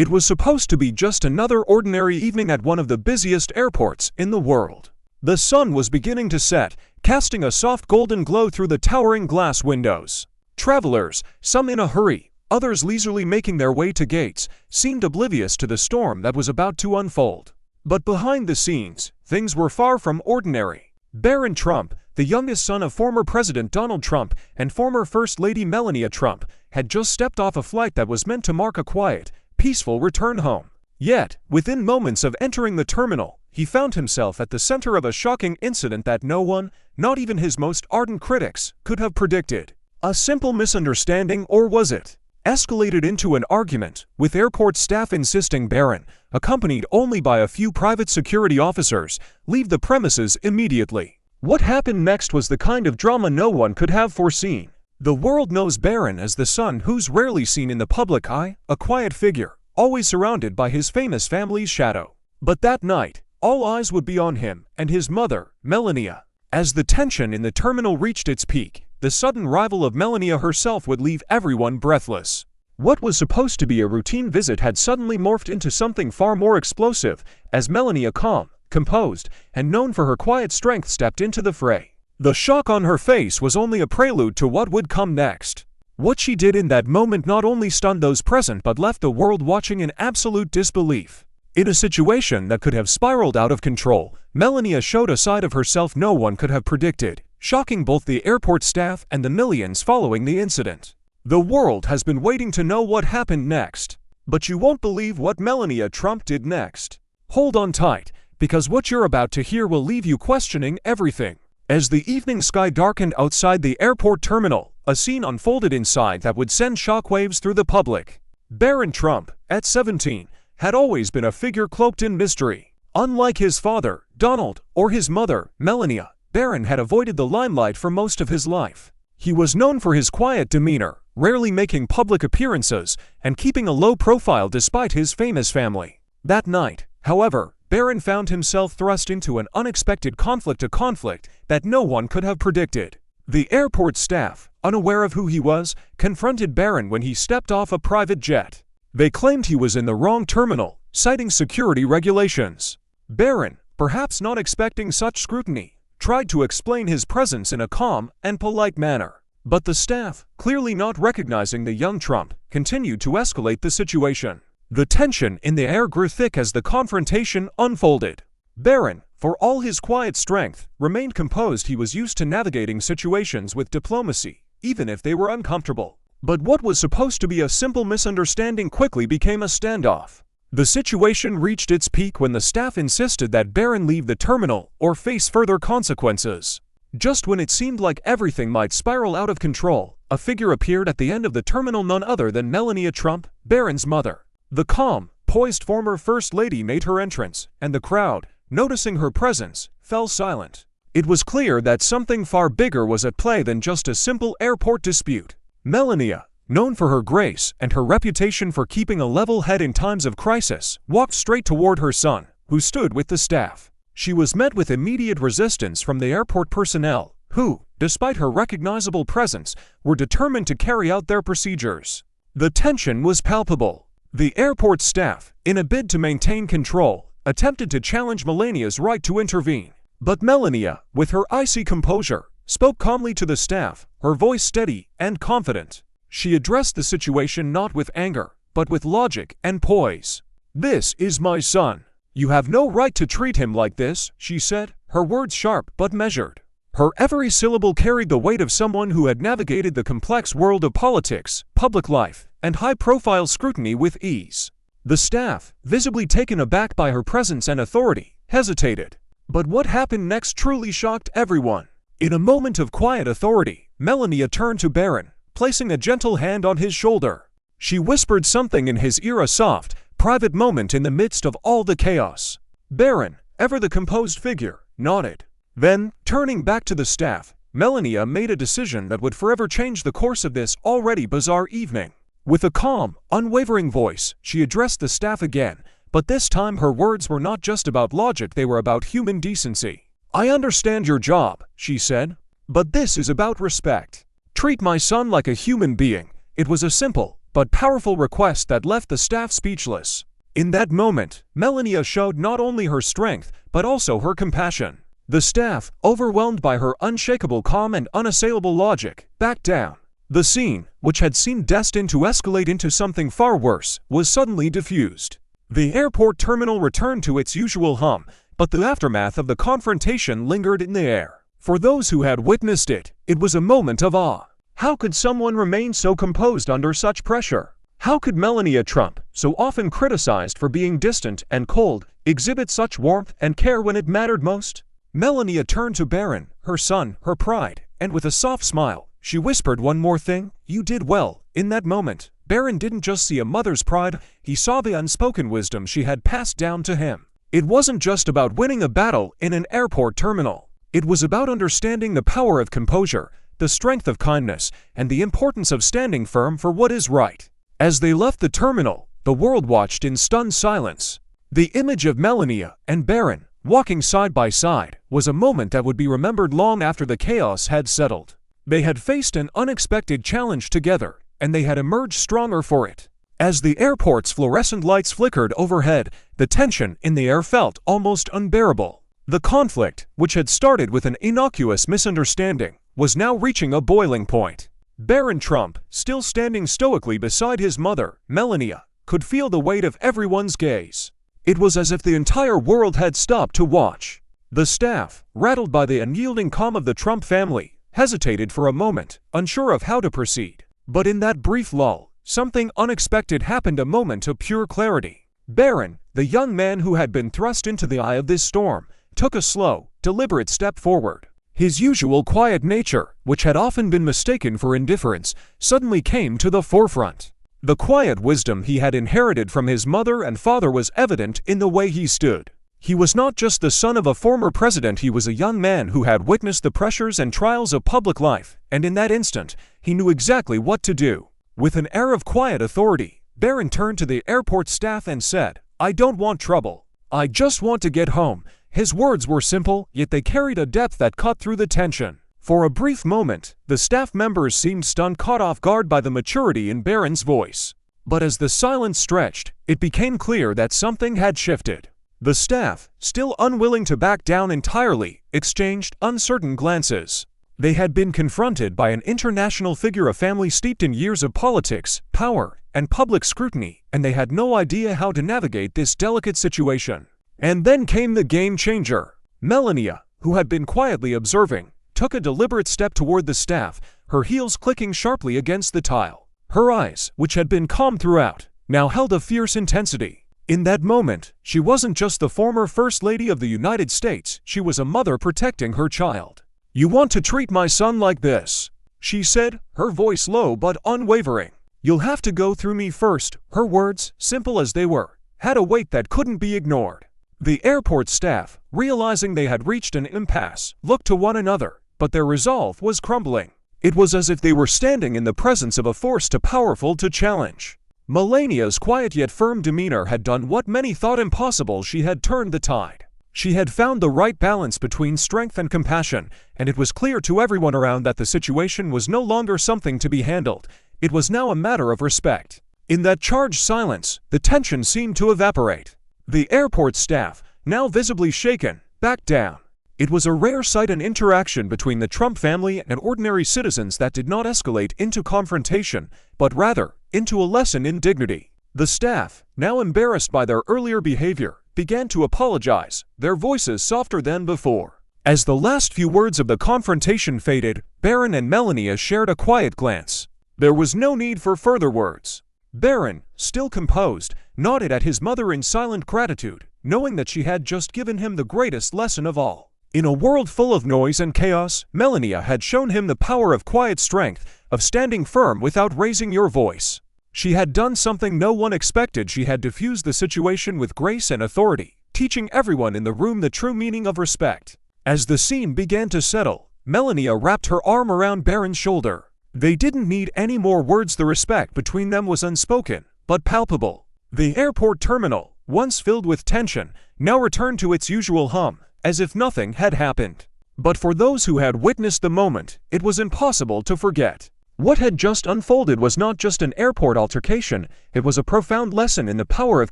It was supposed to be just another ordinary evening at one of the busiest airports in the world. The sun was beginning to set, casting a soft golden glow through the towering glass windows. Travelers, some in a hurry, others leisurely making their way to gates, seemed oblivious to the storm that was about to unfold. But behind the scenes, things were far from ordinary. Barron Trump, the youngest son of former President Donald Trump and former First Lady Melania Trump, had just stepped off a flight that was meant to mark a quiet, peaceful return home. Yet, within moments of entering the terminal, he found himself at the center of a shocking incident that no one, not even his most ardent critics, could have predicted. A simple misunderstanding, or was it? Escalated into an argument, with airport staff insisting Barron, accompanied only by a few private security officers, leave the premises immediately. What happened next was the kind of drama no one could have foreseen. The world knows Barron as the son who's rarely seen in the public eye, a quiet figure, always surrounded by his famous family's shadow. But that night, all eyes would be on him and his mother, Melania. As the tension in the terminal reached its peak, the sudden arrival of Melania herself would leave everyone breathless. What was supposed to be a routine visit had suddenly morphed into something far more explosive, as Melania, calm, composed, and known for her quiet strength, stepped into the fray. The shock on her face was only a prelude to what would come next. What she did in that moment not only stunned those present but left the world watching in absolute disbelief. In a situation that could have spiraled out of control, Melania showed a side of herself no one could have predicted, shocking both the airport staff and the millions following the incident. The world has been waiting to know what happened next. But you won't believe what Melania Trump did next. Hold on tight, because what you're about to hear will leave you questioning everything. As the evening sky darkened outside the airport terminal, a scene unfolded inside that would send shockwaves through the public. Barron Trump, at 17, had always been a figure cloaked in mystery. Unlike his father, Donald, or his mother, Melania, Barron had avoided the limelight for most of his life. He was known for his quiet demeanor, rarely making public appearances, and keeping a low profile despite his famous family. That night, however, Barron found himself thrust into an unexpected conflict that no one could have predicted. The airport staff, unaware of who he was, confronted Barron when he stepped off a private jet. They claimed he was in the wrong terminal, citing security regulations. Barron, perhaps not expecting such scrutiny, tried to explain his presence in a calm and polite manner. But the staff, clearly not recognizing the young Trump, continued to escalate the situation. The tension in the air grew thick as the confrontation unfolded. Barron, for all his quiet strength, remained composed. He was used to navigating situations with diplomacy, even if they were uncomfortable. But what was supposed to be a simple misunderstanding quickly became a standoff. The situation reached its peak when the staff insisted that Barron leave the terminal or face further consequences. Just when it seemed like everything might spiral out of control, a figure appeared at the end of the terminal, none other than Melania Trump, Barron's mother. The calm, poised former First Lady made her entrance, and the crowd, noticing her presence, fell silent. It was clear that something far bigger was at play than just a simple airport dispute. Melania, known for her grace and her reputation for keeping a level head in times of crisis, walked straight toward her son, who stood with the staff. She was met with immediate resistance from the airport personnel, who, despite her recognizable presence, were determined to carry out their procedures. The tension was palpable. The airport staff, in a bid to maintain control, attempted to challenge Melania's right to intervene. But Melania, with her icy composure, spoke calmly to the staff, her voice steady and confident. She addressed the situation not with anger, but with logic and poise. "This is my son. You have no right to treat him like this," she said, her words sharp but measured. Her every syllable carried the weight of someone who had navigated the complex world of politics, public life, and high-profile scrutiny with ease. The staff, visibly taken aback by her presence and authority, hesitated. But what happened next truly shocked everyone. In a moment of quiet authority, Melania turned to Barron, placing a gentle hand on his shoulder. She whispered something in his ear, a soft, private moment in the midst of all the chaos. Barron, ever the composed figure, nodded. Then, turning back to the staff, Melania made a decision that would forever change the course of this already bizarre evening. With a calm, unwavering voice, she addressed the staff again, but this time her words were not just about logic, they were about human decency. "I understand your job," she said, "but this is about respect. Treat my son like a human being." It was a simple, but powerful request that left the staff speechless. In that moment, Melania showed not only her strength, but also her compassion. The staff, overwhelmed by her unshakable calm and unassailable logic, backed down. The scene, which had seemed destined to escalate into something far worse, was suddenly diffused. The airport terminal returned to its usual hum, but the aftermath of the confrontation lingered in the air. For those who had witnessed it, it was a moment of awe. How could someone remain so composed under such pressure? How could Melania Trump, so often criticized for being distant and cold, exhibit such warmth and care when it mattered most? Melania turned to Barron, her son, her pride, and with a soft smile, she whispered one more thing, "You did well." In that moment, Barron didn't just see a mother's pride, he saw the unspoken wisdom she had passed down to him. It wasn't just about winning a battle in an airport terminal. It was about understanding the power of composure, the strength of kindness, and the importance of standing firm for what is right. As they left the terminal, the world watched in stunned silence. The image of Melania and Barron, walking side by side, was a moment that would be remembered long after the chaos had settled. They had faced an unexpected challenge together, and they had emerged stronger for it. As the airport's fluorescent lights flickered overhead, the tension in the air felt almost unbearable. The conflict, which had started with an innocuous misunderstanding, was now reaching a boiling point. Barron Trump, still standing stoically beside his mother, Melania, could feel the weight of everyone's gaze. It was as if the entire world had stopped to watch. The staff, rattled by the unyielding calm of the Trump family, hesitated for a moment, unsure of how to proceed. But in that brief lull, something unexpected happened, a moment of pure clarity. Barron, the young man who had been thrust into the eye of this storm, took a slow, deliberate step forward. His usual quiet nature, which had often been mistaken for indifference, suddenly came to the forefront. The quiet wisdom he had inherited from his mother and father was evident in the way he stood. He was not just the son of a former president, he was a young man who had witnessed the pressures and trials of public life, and in that instant, he knew exactly what to do. With an air of quiet authority, Barron turned to the airport staff and said, "I don't want trouble. I just want to get home." His words were simple, yet they carried a depth that cut through the tension. For a brief moment, the staff members seemed stunned, caught off guard by the maturity in Barron's voice. But as the silence stretched, it became clear that something had shifted. The staff, still unwilling to back down entirely, exchanged uncertain glances. They had been confronted by an international figure, a family steeped in years of politics, power, and public scrutiny, and they had no idea how to navigate this delicate situation. And then came the game changer. Melania, who had been quietly observing, took a deliberate step toward the staff, her heels clicking sharply against the tile. Her eyes, which had been calm throughout, now held a fierce intensity. In that moment, she wasn't just the former First Lady of the United States, she was a mother protecting her child. "You want to treat my son like this?" she said, her voice low but unwavering. "You'll have to go through me first." Her words, simple as they were, had a weight that couldn't be ignored. The airport staff, realizing they had reached an impasse, looked to one another, but their resolve was crumbling. It was as if they were standing in the presence of a force too powerful to challenge. Melania's quiet yet firm demeanor had done what many thought impossible. She had turned the tide. She had found the right balance between strength and compassion, and it was clear to everyone around that the situation was no longer something to be handled. It was now a matter of respect. In that charged silence, the tension seemed to evaporate. The airport staff, now visibly shaken, backed down. It was a rare sight, an interaction between the Trump family and ordinary citizens that did not escalate into confrontation, but rather, into a lesson in dignity. The staff, now embarrassed by their earlier behavior, began to apologize, their voices softer than before. As the last few words of the confrontation faded, Barron and Melania shared a quiet glance. There was no need for further words. Barron, still composed, nodded at his mother in silent gratitude, knowing that she had just given him the greatest lesson of all. In a world full of noise and chaos, Melania had shown him the power of quiet strength, of standing firm without raising your voice. She had done something no one expected. She had diffused the situation with grace and authority, teaching everyone in the room the true meaning of respect. As the scene began to settle, Melania wrapped her arm around Barron's shoulder. They didn't need any more words. The respect between them was unspoken, but palpable. The airport terminal, once filled with tension, now returned to its usual hum, as if nothing had happened. But for those who had witnessed the moment, it was impossible to forget. What had just unfolded was not just an airport altercation, it was a profound lesson in the power of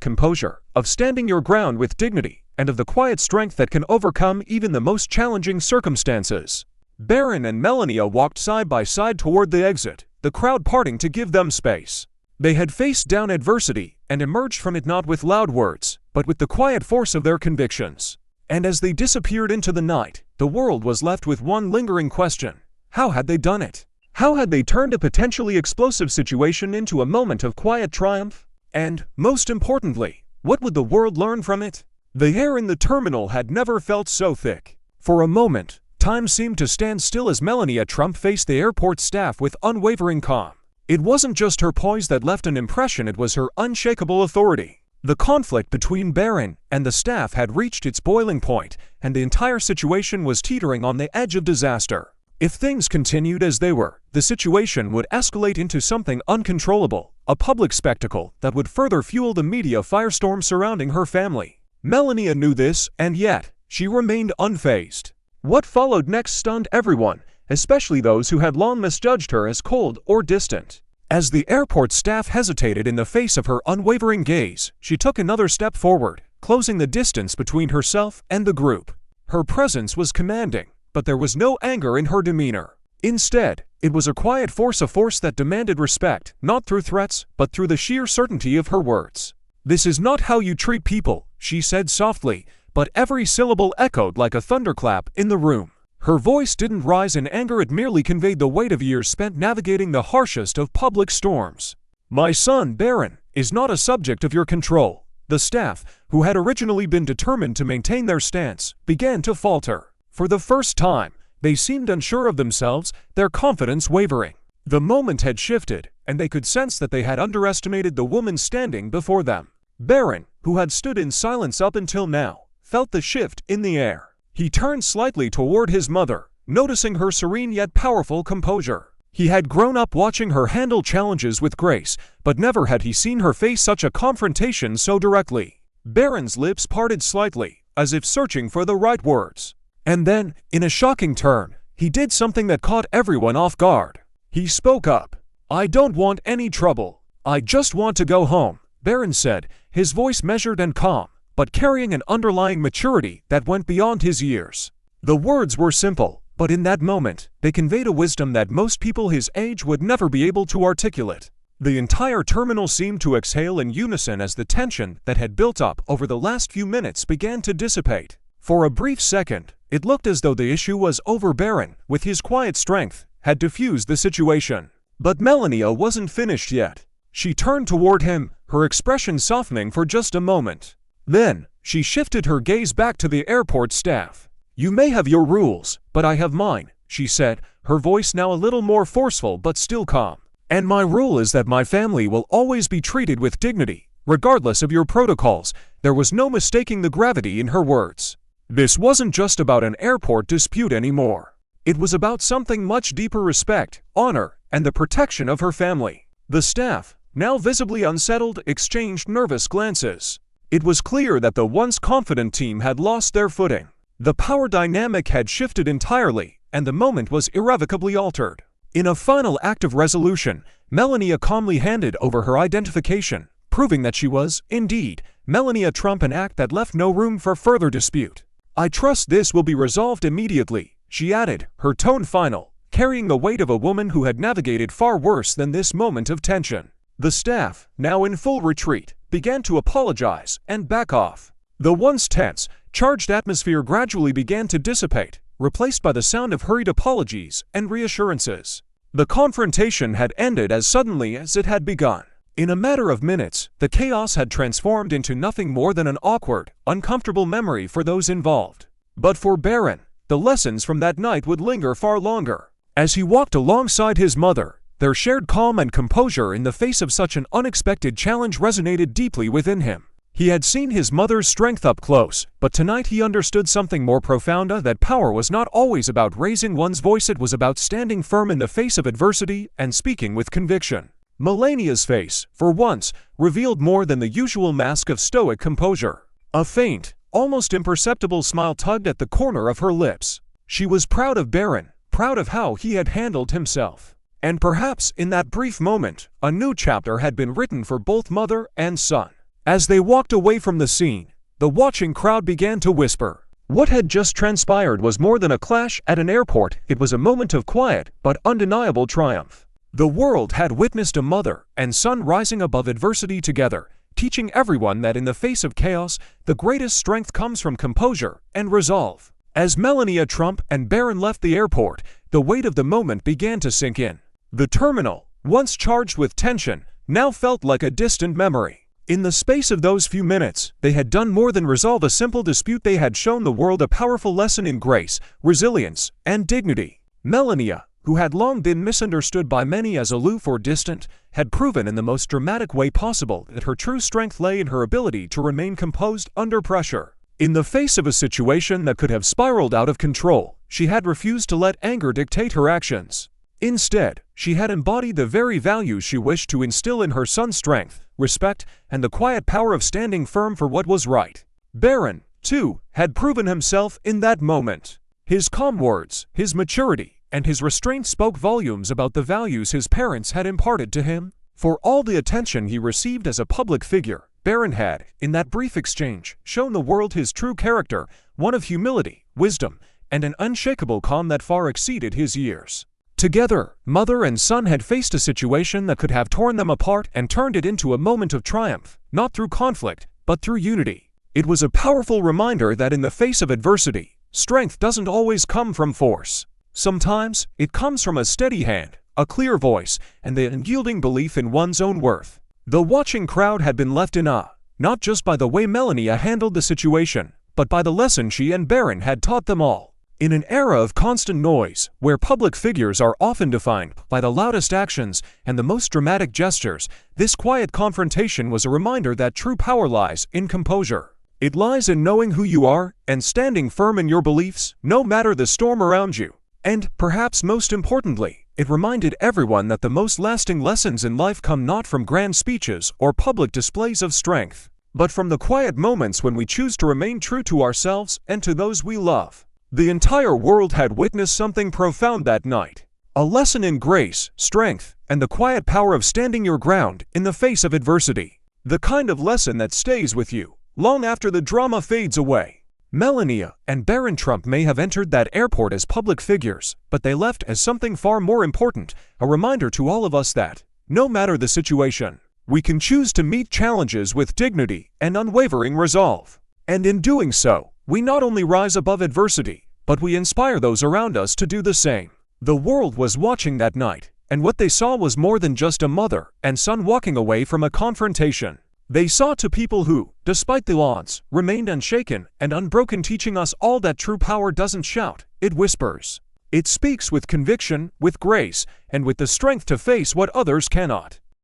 composure, of standing your ground with dignity, and of the quiet strength that can overcome even the most challenging circumstances. Barron and Melania walked side by side toward the exit, the crowd parting to give them space. They had faced down adversity and emerged from it not with loud words, but with the quiet force of their convictions. And as they disappeared into the night, the world was left with one lingering question. How had they done it? How had they turned a potentially explosive situation into a moment of quiet triumph? And, most importantly, what would the world learn from it? The air in the terminal had never felt so thick. For a moment, time seemed to stand still as Melania Trump faced the airport staff with unwavering calm. It wasn't just her poise that left an impression, it was her unshakable authority. The conflict between Barron and the staff had reached its boiling point, and the entire situation was teetering on the edge of disaster. If things continued as they were, the situation would escalate into something uncontrollable, a public spectacle that would further fuel the media firestorm surrounding her family. Melania knew this, and yet, she remained unfazed. What followed next stunned everyone, especially those who had long misjudged her as cold or distant. As the airport staff hesitated in the face of her unwavering gaze, she took another step forward, closing the distance between herself and the group. Her presence was commanding, but there was no anger in her demeanor. Instead, it was a quiet force, a force that demanded respect, not through threats, but through the sheer certainty of her words. "This is not how you treat people," she said softly, but every syllable echoed like a thunderclap in the room. Her voice didn't rise in anger, it merely conveyed the weight of years spent navigating the harshest of public storms. "My son, Barron, is not a subject of your control." The staff, who had originally been determined to maintain their stance, began to falter. For the first time, they seemed unsure of themselves, their confidence wavering. The moment had shifted, and they could sense that they had underestimated the woman standing before them. Barron, who had stood in silence up until now, felt the shift in the air. He turned slightly toward his mother, noticing her serene yet powerful composure. He had grown up watching her handle challenges with grace, but never had he seen her face such a confrontation so directly. Barron's lips parted slightly, as if searching for the right words. And then, in a shocking turn, he did something that caught everyone off guard. He spoke up. "I don't want any trouble. I just want to go home," Barron said, his voice measured and calm, but carrying an underlying maturity that went beyond his years. The words were simple, but in that moment, they conveyed a wisdom that most people his age would never be able to articulate. The entire terminal seemed to exhale in unison as the tension that had built up over the last few minutes began to dissipate. For a brief second, it looked as though the issue was over. Barron, with his quiet strength, had diffused the situation. But Melania wasn't finished yet. She turned toward him, her expression softening for just a moment. Then, she shifted her gaze back to the airport staff. "You may have your rules, but I have mine," she said, her voice now a little more forceful but still calm. "And my rule is that my family will always be treated with dignity, regardless of your protocols." There was no mistaking the gravity in her words. This wasn't just about an airport dispute anymore. It was about something much deeper: respect, honor, and the protection of her family. The staff, now visibly unsettled, exchanged nervous glances. It was clear that the once confident team had lost their footing. The power dynamic had shifted entirely, and the moment was irrevocably altered. In a final act of resolution, Melania calmly handed over her identification, proving that she was, indeed, Melania Trump, an act that left no room for further dispute. "I trust this will be resolved immediately," she added, her tone final, carrying the weight of a woman who had navigated far worse than this moment of tension. The staff, now in full retreat, began to apologize and back off. The once tense, charged atmosphere gradually began to dissipate, replaced by the sound of hurried apologies and reassurances. The confrontation had ended as suddenly as it had begun. In a matter of minutes, the chaos had transformed into nothing more than an awkward, uncomfortable memory for those involved. But for Barron, the lessons from that night would linger far longer. As he walked alongside his mother, their shared calm and composure in the face of such an unexpected challenge resonated deeply within him. He had seen his mother's strength up close, but tonight he understood something more profound: that power was not always about raising one's voice, it was about standing firm in the face of adversity and speaking with conviction. Melania's face, for once, revealed more than the usual mask of stoic composure. A faint, almost imperceptible smile tugged at the corner of her lips. She was proud of Barron, proud of how he had handled himself. And perhaps in that brief moment, a new chapter had been written for both mother and son. As they walked away from the scene, the watching crowd began to whisper. What had just transpired was more than a clash at an airport. It was a moment of quiet but undeniable triumph. The world had witnessed a mother and son rising above adversity together, teaching everyone that in the face of chaos, the greatest strength comes from composure and resolve. As Melania Trump and Barron left the airport, the weight of the moment began to sink in. The terminal, once charged with tension, now felt like a distant memory. In the space of those few minutes, they had done more than resolve a simple dispute. They had shown the world a powerful lesson in grace, resilience, and dignity. Melania, who had long been misunderstood by many as aloof or distant, had proven in the most dramatic way possible that her true strength lay in her ability to remain composed under pressure. In the face of a situation that could have spiraled out of control, she had refused to let anger dictate her actions. Instead, she had embodied the very values she wished to instill in her son: strength, respect, and the quiet power of standing firm for what was right. Barron, too, had proven himself in that moment. His calm words, his maturity, and his restraint spoke volumes about the values his parents had imparted to him. For all the attention he received as a public figure, Barron had, in that brief exchange, shown the world his true character, one of humility, wisdom, and an unshakable calm that far exceeded his years. Together, mother and son had faced a situation that could have torn them apart and turned it into a moment of triumph, not through conflict, but through unity. It was a powerful reminder that in the face of adversity, strength doesn't always come from force. Sometimes, it comes from a steady hand, a clear voice, and the unyielding belief in one's own worth. The watching crowd had been left in awe, not just by the way Melania handled the situation, but by the lesson she and Barron had taught them all. In an era of constant noise, where public figures are often defined by the loudest actions and the most dramatic gestures, this quiet confrontation was a reminder that true power lies in composure. It lies in knowing who you are and standing firm in your beliefs, no matter the storm around you. And, perhaps most importantly, it reminded everyone that the most lasting lessons in life come not from grand speeches or public displays of strength, but from the quiet moments when we choose to remain true to ourselves and to those we love. The entire world had witnessed something profound that night. A lesson in grace, strength, and the quiet power of standing your ground in the face of adversity. The kind of lesson that stays with you long after the drama fades away. Melania and Barron Trump may have entered that airport as public figures, but they left as something far more important, a reminder to all of us that, no matter the situation, we can choose to meet challenges with dignity and unwavering resolve. And in doing so, we not only rise above adversity, but we inspire those around us to do the same. The world was watching that night, and what they saw was more than just a mother and son walking away from a confrontation. They saw two people who, despite the odds, remained unshaken and unbroken, teaching us all that true power doesn't shout, it whispers. It speaks with conviction, with grace, and with the strength to face what others cannot.